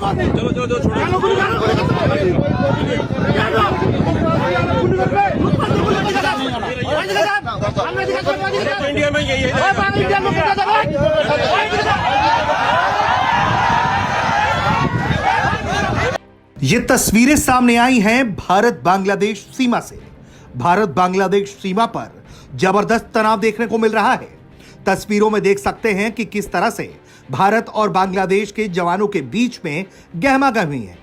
चलो चलो चलो इंडिया में यही है। ये तस्वीरें सामने आई हैं भारत बांग्लादेश सीमा से। भारत बांग्लादेश सीमा पर जबरदस्त तनाव देखने को मिल रहा है। तस्वीरों में देख सकते हैं कि किस तरह से भारत और बांग्लादेश के जवानों के बीच में गहमागहमी है।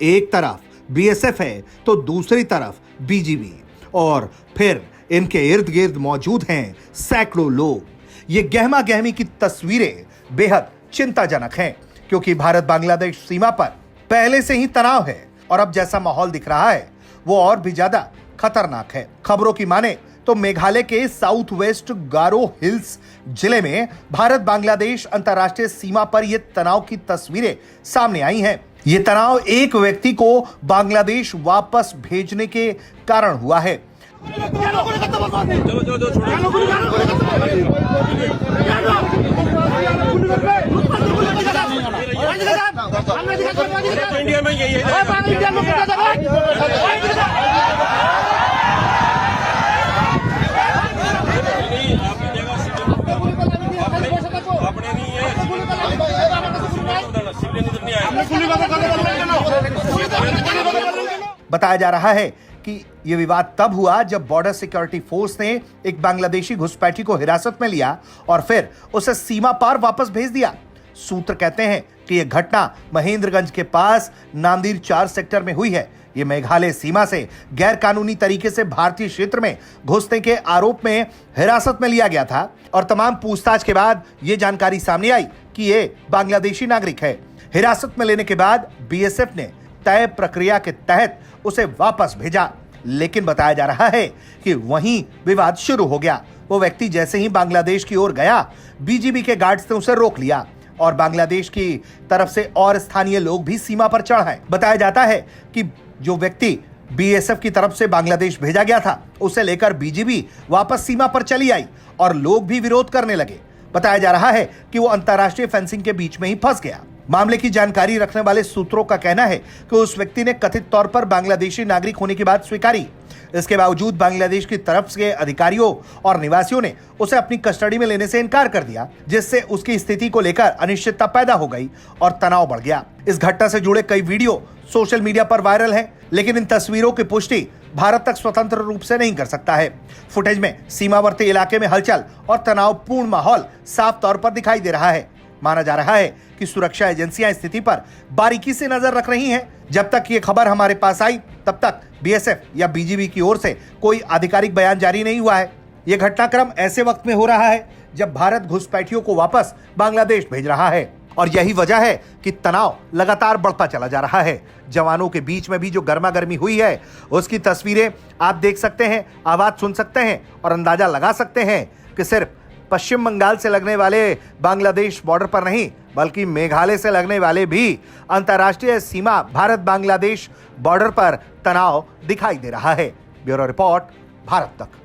एक तरफ बीएसएफ है तो दूसरी तरफ बीजीबी, और फिर इनके इर्द गिर्द मौजूद हैं सैकड़ों लोग। ये गहमागहमी की तस्वीरें बेहद चिंताजनक हैं, क्योंकि भारत बांग्लादेश सीमा पर पहले से ही तनाव है और अब जैसा माहौल दिख रहा है वो और भी ज्यादा खतरनाक है। खबरों की माने तो मेघालय के साउथ वेस्ट गारो हिल्स जिले में भारत बांग्लादेश अंतर्राष्ट्रीय सीमा पर यह तनाव की तस्वीरें सामने आई हैं। ये तनाव एक व्यक्ति को बांग्लादेश वापस भेजने के कारण हुआ है। चलो चलो चलो इंडिया में यही है। अपने नहीं है। बताया जा रहा है कि यह विवाद तब हुआ जब बॉर्डर सिक्योरिटी फोर्स ने एक बांग्लादेशी घुसपैठी को हिरासत में लिया और फिर उसे सीमा पार वापस भेज दिया। सूत्र कहते हैं कि यह घटना महेंद्रगंज के पास नांदीर 4 सेक्टर में हुई है। यह मेघालय सीमा से गैर कानूनी तरीके से भारतीय क्षेत्र में घुसने के आरोप में हिरासत में लिया गया था और तमाम पूछताछ के बाद यह जानकारी सामने आई कि यह बांग्लादेशी नागरिक है। हिरासत में लेने के बाद बीएसएफ ने तय प्रक्रिया के तहत उसे वापस भेजा, लेकिन बताया जा रहा है कि वहीं विवाद शुरू हो गया। वो व्यक्ति जैसे ही बांग्लादेश की ओर गया, बीजीबी के गार्ड्स ने उसे रोक लिया और बांग्लादेश की तरफ से और स्थानीय लोग भी सीमा पर चढ़ाए। बताया जाता है कि जो व्यक्ति बीएसएफ की तरफ से बांग्लादेश भेजा गया था, उसे लेकर बीजीबी वापस सीमा पर चली आई और लोग भी विरोध करने लगे। बताया जा रहा है कि वो अंतर्राष्ट्रीय फेंसिंग के बीच में ही फंस गया। मामले की जानकारी रखने वाले सूत्रों का कहना है कि उस व्यक्ति ने कथित तौर पर बांग्लादेशी नागरिक होने की बात स्वीकारी। इसके बावजूद बांग्लादेश की तरफ से अधिकारियों और निवासियों ने उसे अपनी कस्टडी में लेने से इनकार कर दिया, जिससे उसकी स्थिति को लेकर अनिश्चितता पैदा हो गई और तनाव बढ़ गया। इस घटना से जुड़े कई वीडियो सोशल मीडिया पर वायरल हैं, लेकिन इन तस्वीरों की पुष्टि भारत तक स्वतंत्र रूप से नहीं कर सकता है। फुटेज में सीमावर्ती इलाके में हलचल और तनावपूर्ण माहौल साफ तौर पर दिखाई दे रहा है। माना जा रहा है कि सुरक्षा एजेंसियां स्थिति पर बारीकी से नजर रख रही हैं। जब तक ये खबर हमारे पास आई, तब तक बीएसएफ या बीजीबी की ओर से कोई आधिकारिक बयान जारी नहीं हुआ है। यह घटनाक्रम ऐसे वक्त में हो रहा है जब भारत घुसपैठियों को वापस बांग्लादेश भेज रहा है, और यही वजह है कि तनाव लगातार बढ़ता चला जा रहा है। जवानों के बीच में भी जो गर्मागर्मी हुई है, उसकी तस्वीरें आप देख सकते हैं, आवाज सुन सकते हैं और अंदाजा लगा सकते हैं कि सिर्फ पश्चिम बंगाल से लगने वाले बांग्लादेश बॉर्डर पर नहीं, बल्कि मेघालय से लगने वाले भी अंतर्राष्ट्रीय सीमा भारत बांग्लादेश बॉर्डर पर तनाव दिखाई दे रहा है। ब्यूरो रिपोर्ट, भारत तक।